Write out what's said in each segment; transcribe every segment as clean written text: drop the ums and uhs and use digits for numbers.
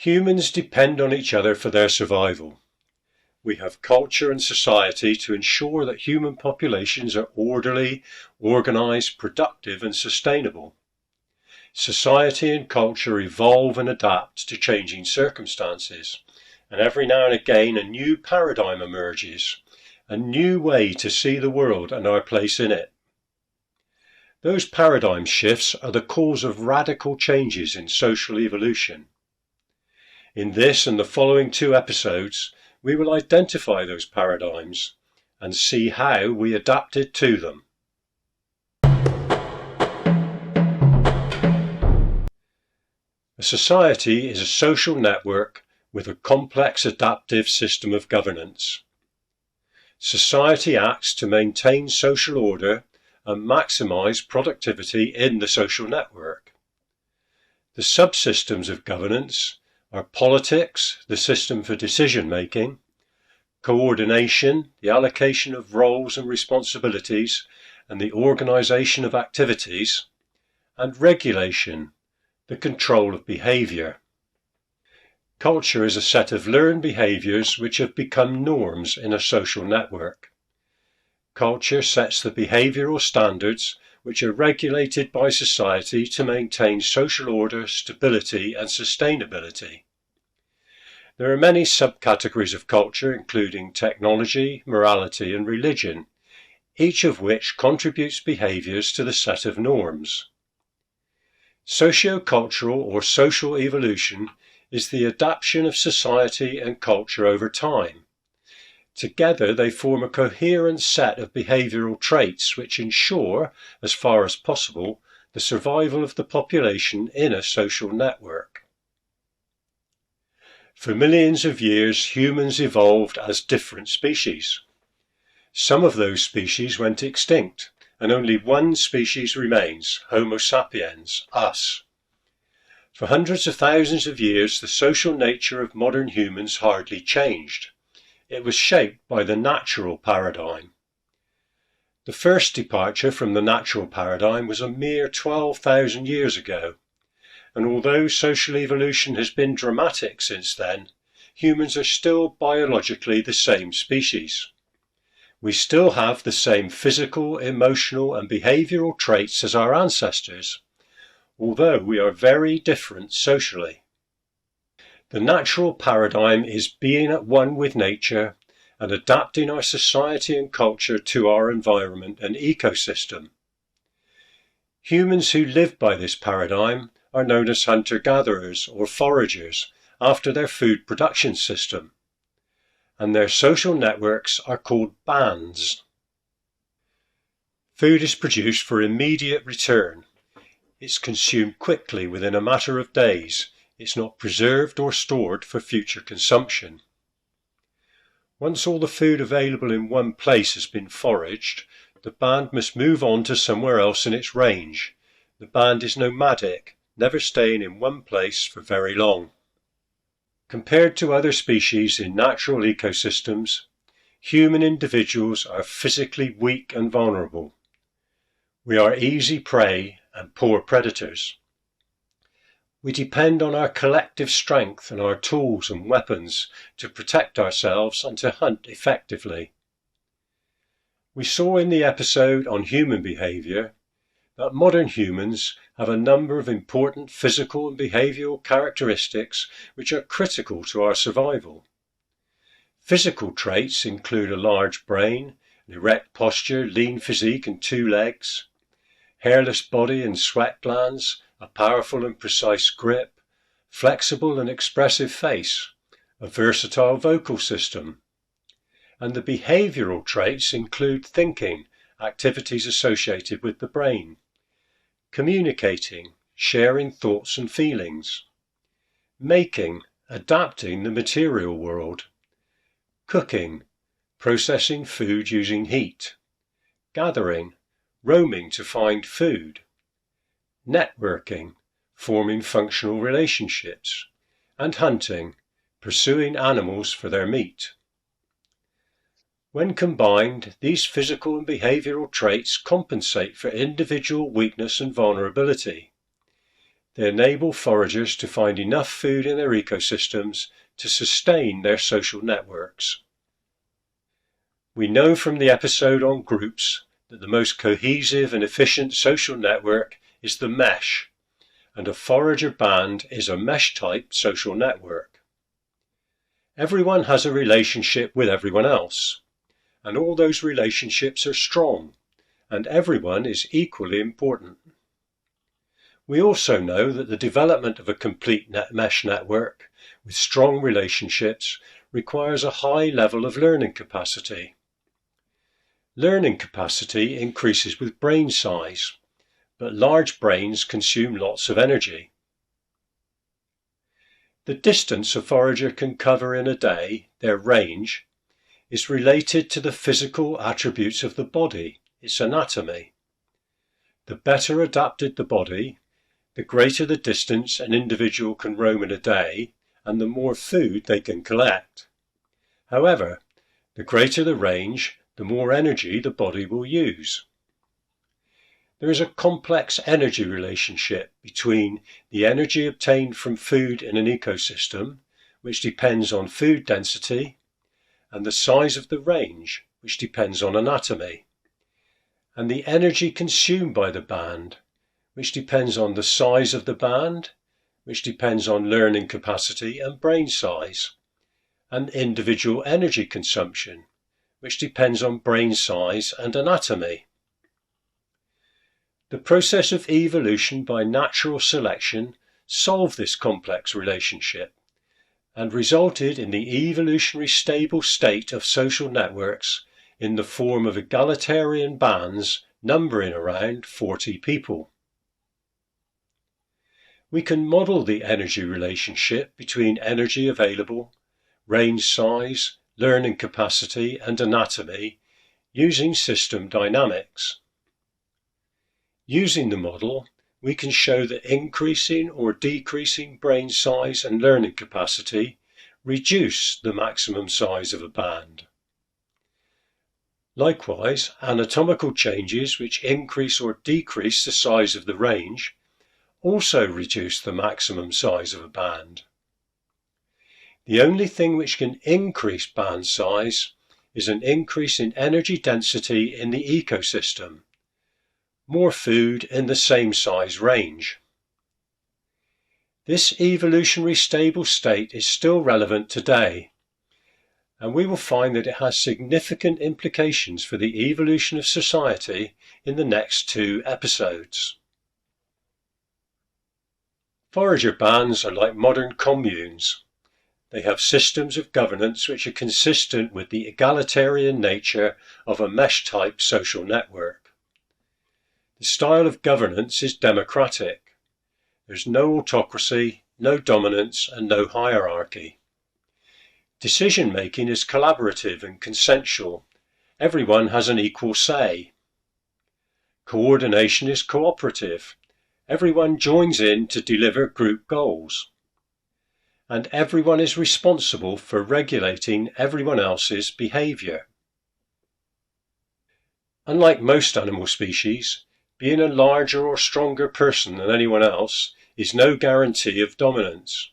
Humans depend on each other for their survival. We have culture and society to ensure that human populations are orderly, organized, productive, and sustainable. Society and culture evolve and adapt to changing circumstances, and every now and again a new paradigm emerges, a new way to see the world and our place in it. Those paradigm shifts are the cause of radical changes in social evolution. In this and the following 2 episodes, we will identify those paradigms and see how we adapted to them. A society is a social network with a complex adaptive system of governance. Society acts to maintain social order and maximize productivity in the social network. The subsystems of governance are politics, the system for decision making, coordination, the allocation of roles and responsibilities and the organization of activities, and regulation, the control of behavior. Culture is a set of learned behaviors which have become norms in a social network. Culture sets the behavioral standards which are regulated by society to maintain social order, stability, and sustainability. There are many subcategories of culture, including technology, morality, and religion, each of which contributes behaviors to the set of norms. Sociocultural or social evolution is the adaptation of society and culture over time. Together they form a coherent set of behavioral traits which ensure, as far as possible, the survival of the population in a social network. For millions of years, humans evolved as different species. Some of those species went extinct, and only one species remains, Homo sapiens, us. For hundreds of thousands of years, the social nature of modern humans hardly changed. It was shaped by the natural paradigm. The first departure from the natural paradigm was a mere 12,000 years ago, and although social evolution has been dramatic since then, humans are still biologically the same species. We still have the same physical, emotional, and behavioral traits as our ancestors, although we are very different socially. The natural paradigm is being at one with nature and adapting our society and culture to our environment and ecosystem. Humans who live by this paradigm are known as hunter-gatherers or foragers after their food production system, and their social networks are called bands. Food is produced for immediate return. It's consumed quickly within a matter of days. It's not preserved or stored for future consumption. Once all the food available in one place has been foraged, the band must move on to somewhere else in its range. The band is nomadic, never staying in one place for very long. Compared to other species in natural ecosystems, human individuals are physically weak and vulnerable. We are easy prey and poor predators. We depend on our collective strength and our tools and weapons to protect ourselves and to hunt effectively. We saw in the episode on human behavior that modern humans have a number of important physical and behavioral characteristics which are critical to our survival. Physical traits include a large brain, an erect posture, lean physique and 2 legs, hairless body and sweat glands, a powerful and precise grip, flexible and expressive face, a versatile vocal system. And the behavioral traits include thinking, activities associated with the brain, communicating, sharing thoughts and feelings, making, adapting the material world, cooking, processing food using heat, gathering, roaming to find food, networking, forming functional relationships, and hunting, pursuing animals for their meat. When combined, these physical and behavioral traits compensate for individual weakness and vulnerability. They enable foragers to find enough food in their ecosystems to sustain their social networks. We know from the episode on groups that the most cohesive and efficient social network is the mesh, and a forager band is a mesh-type social network. Everyone has a relationship with everyone else, and all those relationships are strong, and everyone is equally important. We also know that the development of a complete mesh network with strong relationships requires a high level of learning capacity. Learning capacity increases with brain size, but large brains consume lots of energy. The distance a forager can cover in a day, their range, is related to the physical attributes of the body, its anatomy. The better adapted the body, the greater the distance an individual can roam in a day, and the more food they can collect. However, the greater the range, the more energy the body will use. There is a complex energy relationship between the energy obtained from food in an ecosystem, which depends on food density, and the size of the range, which depends on anatomy, and the energy consumed by the band, which depends on the size of the band, which depends on learning capacity and brain size, and individual energy consumption, which depends on brain size and anatomy. The process of evolution by natural selection solved this complex relationship and resulted in the evolutionary stable state of social networks in the form of egalitarian bands numbering around 40 people. We can model the energy relationship between energy available, range size, learning capacity, and anatomy using system dynamics. Using the model, we can show that increasing or decreasing brain size and learning capacity reduce the maximum size of a band. Likewise, anatomical changes which increase or decrease the size of the range also reduce the maximum size of a band. The only thing which can increase band size is an increase in energy density in the ecosystem, more food in the same size range. This evolutionary stable state is still relevant today, and we will find that it has significant implications for the evolution of society in the next 2 episodes. Forager bands are like modern communes. They have systems of governance which are consistent with the egalitarian nature of a mesh-type social network. The style of governance is democratic. There's no autocracy, no dominance, and no hierarchy. Decision-making is collaborative and consensual. Everyone has an equal say. Coordination is cooperative. Everyone joins in to deliver group goals. And everyone is responsible for regulating everyone else's behavior. Unlike most animal species, being a larger or stronger person than anyone else is no guarantee of dominance.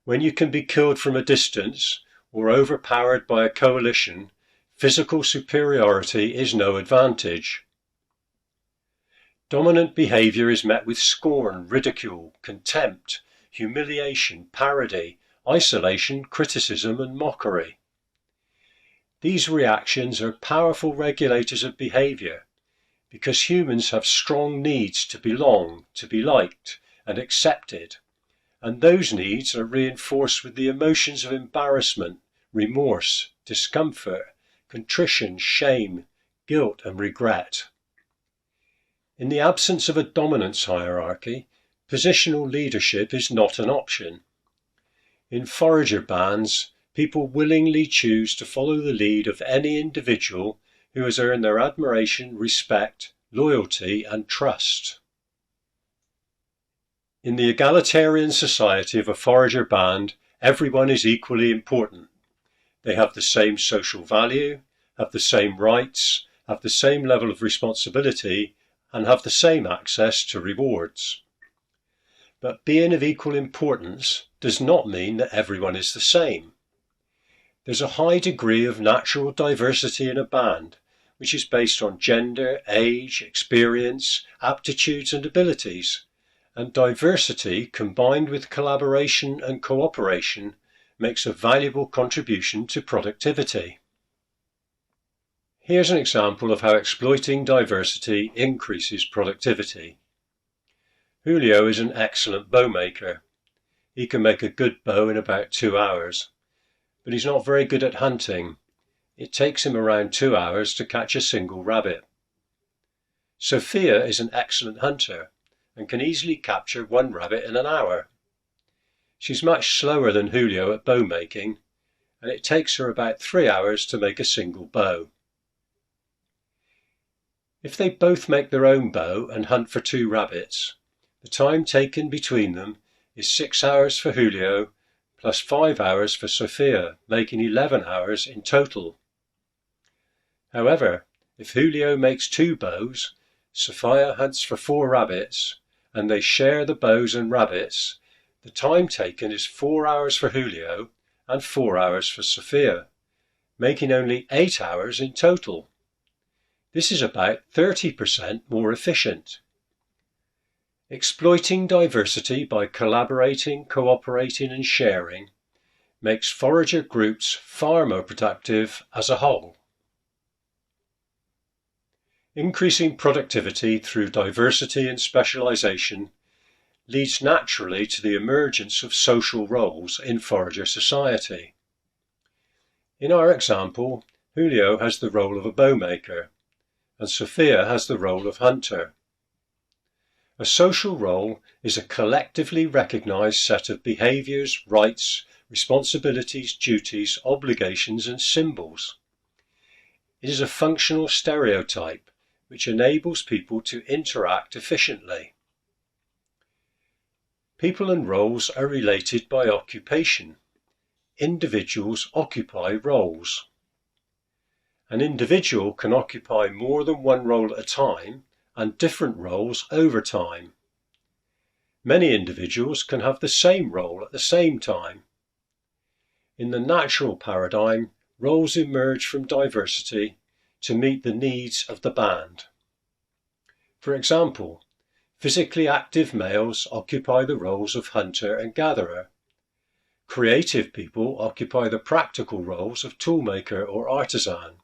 When you can be killed from a distance or overpowered by a coalition, physical superiority is no advantage. Dominant behavior is met with scorn, ridicule, contempt, humiliation, parody, isolation, criticism, and mockery. These reactions are powerful regulators of behavior because humans have strong needs to belong, to be liked, and accepted, and those needs are reinforced with the emotions of embarrassment, remorse, discomfort, contrition, shame, guilt, and regret. In the absence of a dominance hierarchy, positional leadership is not an option. In forager bands, people willingly choose to follow the lead of any individual who has earned their admiration, respect, loyalty, and trust. In the egalitarian society of a forager band, everyone is equally important. They have the same social value, have the same rights, have the same level of responsibility, and have the same access to rewards. But being of equal importance does not mean that everyone is the same. There's a high degree of natural diversity in a band, which is based on gender, age, experience, aptitudes and abilities. And diversity combined with collaboration and cooperation makes a valuable contribution to productivity. Here's an example of how exploiting diversity increases productivity. Julio is an excellent bow maker. He can make a good bow in about 2 hours, but he's not very good at hunting. It takes him around 2 hours to catch a single rabbit. Sophia is an excellent hunter and can easily capture 1 rabbit in an hour. She's much slower than Julio at bow making, and it takes her about 3 hours to make a single bow. If they both make their own bow and hunt for 2 rabbits, the time taken between them is 6 hours for Julio plus 5 hours for Sophia, making 11 hours in total. However, if Julio makes 2 bows, Sophia hunts for 4 rabbits, and they share the bows and rabbits, the time taken is 4 hours for Julio and 4 hours for Sophia, making only 8 hours in total. This is about 30% more efficient. Exploiting diversity by collaborating, cooperating and sharing makes forager groups far more productive as a whole. Increasing productivity through diversity and specialization leads naturally to the emergence of social roles in forager society. In our example, Julio has the role of a bowmaker, and Sophia has the role of hunter. A social role is a collectively recognized set of behaviors, rights, responsibilities, duties, obligations, and symbols. It is a functional stereotype which enables people to interact efficiently. People and roles are related by occupation. Individuals occupy roles. An individual can occupy more than one role at a time and different roles over time. Many individuals can have the same role at the same time. In the natural paradigm, roles emerge from diversity to meet the needs of the band. For example, physically active males occupy the roles of hunter and gatherer. Creative people occupy the practical roles of toolmaker or artisan.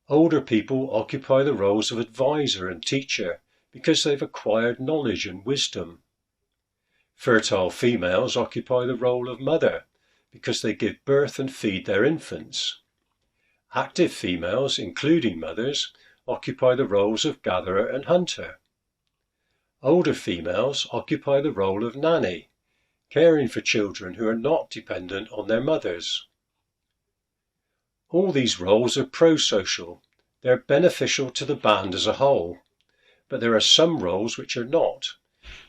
Older people occupy the roles of advisor and teacher because they've acquired knowledge and wisdom. Fertile females occupy the role of mother because they give birth and feed their infants. Active females, including mothers, occupy the roles of gatherer and hunter. Older females occupy the role of nanny, caring for children who are not dependent on their mothers. All these roles are pro-social. They're beneficial to the band as a whole. But there are some roles which are not.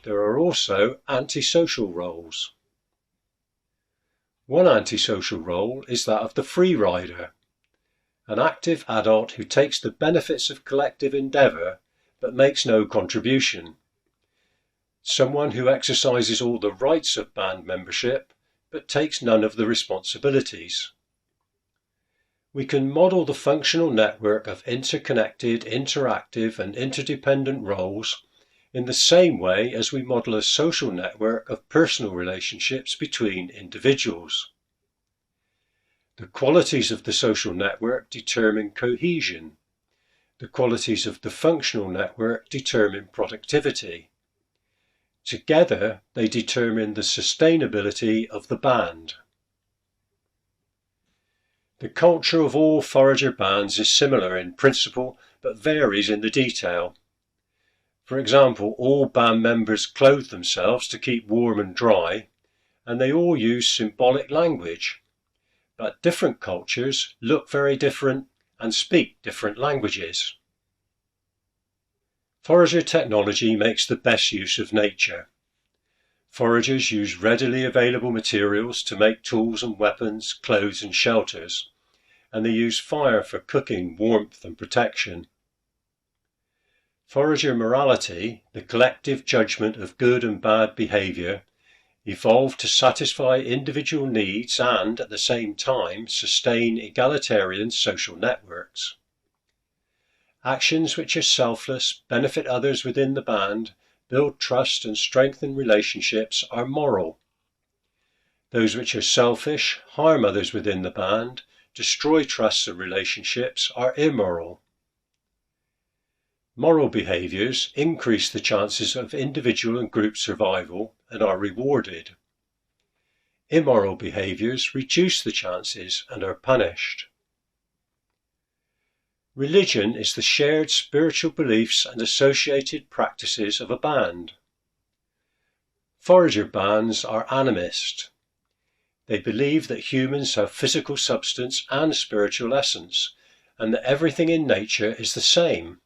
There are also antisocial roles. One antisocial role is that of the free rider, an active adult who takes the benefits of collective endeavour but makes no contribution. Someone who exercises all the rights of band membership but takes none of the responsibilities. We can model the functional network of interconnected, interactive and interdependent roles in the same way as we model a social network of personal relationships between individuals. The qualities of the social network determine cohesion. The qualities of the functional network determine productivity. Together, they determine the sustainability of the band. The culture of all forager bands is similar in principle, but varies in the detail. For example, all band members clothe themselves to keep warm and dry, and they all use symbolic language. But different cultures look very different and speak different languages. Forager technology makes the best use of nature. Foragers use readily available materials to make tools and weapons, clothes and shelters, and they use fire for cooking, warmth and protection. Forager morality, the collective judgment of good and bad behavior, evolved to satisfy individual needs and, at the same time, sustain egalitarian social networks. Actions which are selfless, benefit others within the band, build trust and strengthen relationships are moral. Those which are selfish, harm others within the band, destroy trusts and relationships are immoral. Moral behaviors increase the chances of individual and group survival and are rewarded. Immoral behaviors reduce the chances and are punished. Religion is the shared spiritual beliefs and associated practices of a band. Forager bands are animist. They believe that humans have physical substance and spiritual essence, and that everything in nature is the same.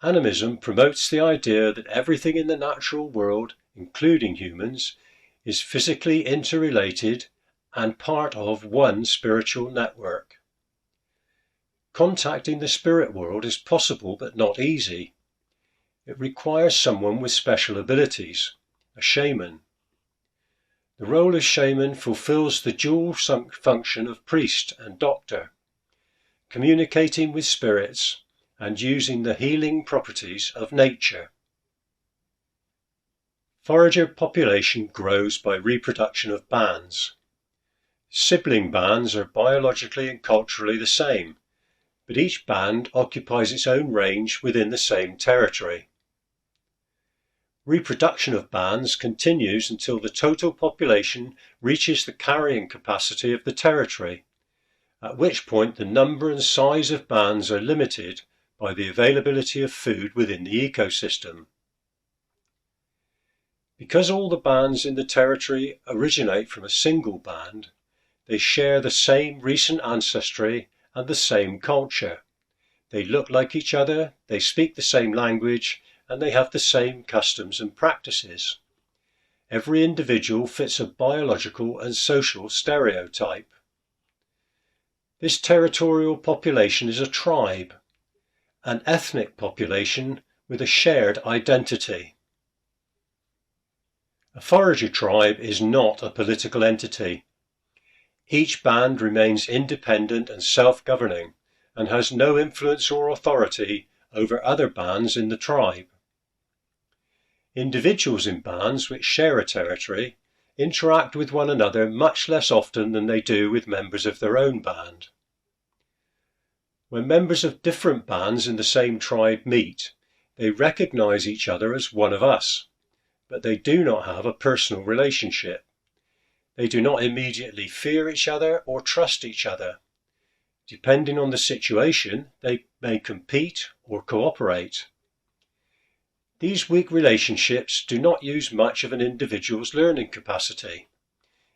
Animism promotes the idea that everything in the natural world, including humans, is physically interrelated and part of one spiritual network. Contacting the spirit world is possible but not easy. It requires someone with special abilities, a shaman. The role of shaman fulfills the dual function of priest and doctor, communicating with spirits and using the healing properties of nature. Forager population grows by reproduction of bands. Sibling bands are biologically and culturally the same, but each band occupies its own range within the same territory. Reproduction of bands continues until the total population reaches the carrying capacity of the territory, at which point the number and size of bands are limited by the availability of food within the ecosystem. Because all the bands in the territory originate from a single band, they share the same recent ancestry and the same culture. They look like each other, they speak the same language, and they have the same customs and practices. Every individual fits a biological and social stereotype. This territorial population is a tribe, an ethnic population with a shared identity. A forager tribe is not a political entity. Each band remains independent and self-governing and has no influence or authority over other bands in the tribe. Individuals in bands which share a territory interact with one another much less often than they do with members of their own band. When members of different bands in the same tribe meet, they recognize each other as one of us, but they do not have a personal relationship. They do not immediately fear each other or trust each other. Depending on the situation, they may compete or cooperate. These weak relationships do not use much of an individual's learning capacity.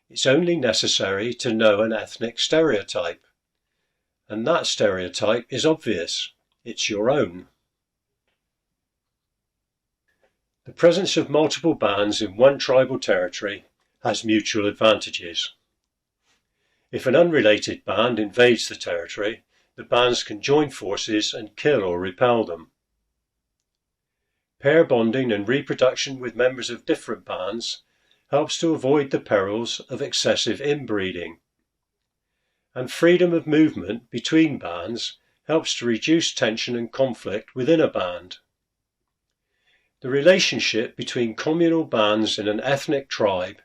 It's only necessary to know an ethnic stereotype. And that stereotype is obvious. It's your own. The presence of multiple bands in one tribal territory has mutual advantages. If an unrelated band invades the territory, the bands can join forces and kill or repel them. Pair bonding and reproduction with members of different bands helps to avoid the perils of excessive inbreeding. And freedom of movement between bands helps to reduce tension and conflict within a band. The relationship between communal bands in an ethnic tribe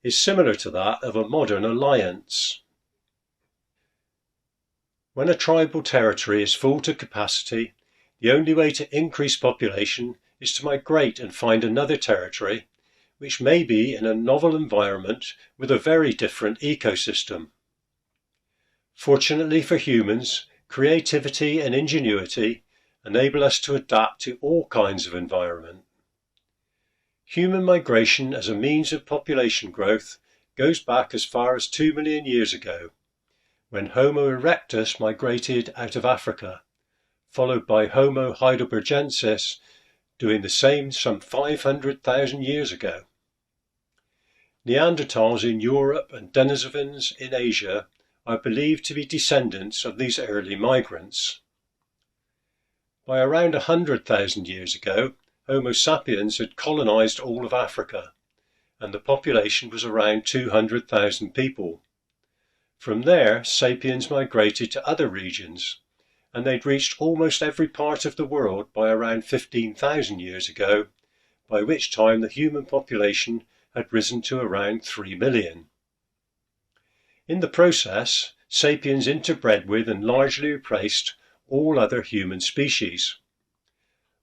is similar to that of a modern alliance. When a tribal territory is full to capacity, the only way to increase population is to migrate and find another territory, which may be in a novel environment with a very different ecosystem. Fortunately for humans, creativity and ingenuity enable us to adapt to all kinds of environment. Human migration as a means of population growth goes back as far as 2 million years ago, when Homo erectus migrated out of Africa, followed by Homo heidelbergensis doing the same some 500,000 years ago. Neanderthals in Europe and Denisovans in Asia are believed to be descendants of these early migrants. By around 100,000 years ago, Homo sapiens had colonized all of Africa, and the population was around 200,000 people. From there, sapiens migrated to other regions, and they'd reached almost every part of the world by around 15,000 years ago, by which time the human population had risen to around 3 million. In the process, sapiens interbred with and largely replaced all other human species.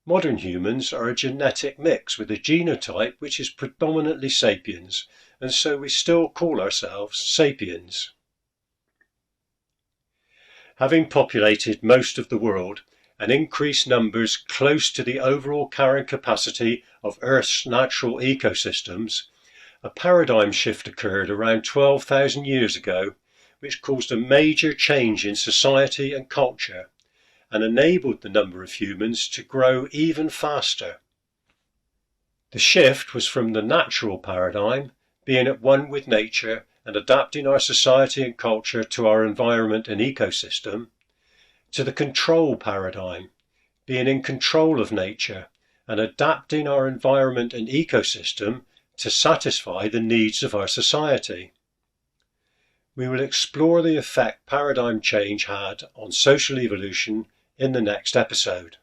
Modern humans are a genetic mix with a genotype which is predominantly sapiens, and so we still call ourselves sapiens. Having populated most of the world and increased numbers close to the overall carrying capacity of Earth's natural ecosystems, a paradigm shift occurred around 12,000 years ago, which caused a major change in society and culture and enabled the number of humans to grow even faster. The shift was from the natural paradigm, being at one with nature and adapting our society and culture to our environment and ecosystem, to the control paradigm, being in control of nature and adapting our environment and ecosystem to satisfy the needs of our society. We will explore the effect paradigm change had on social evolution in the next episode.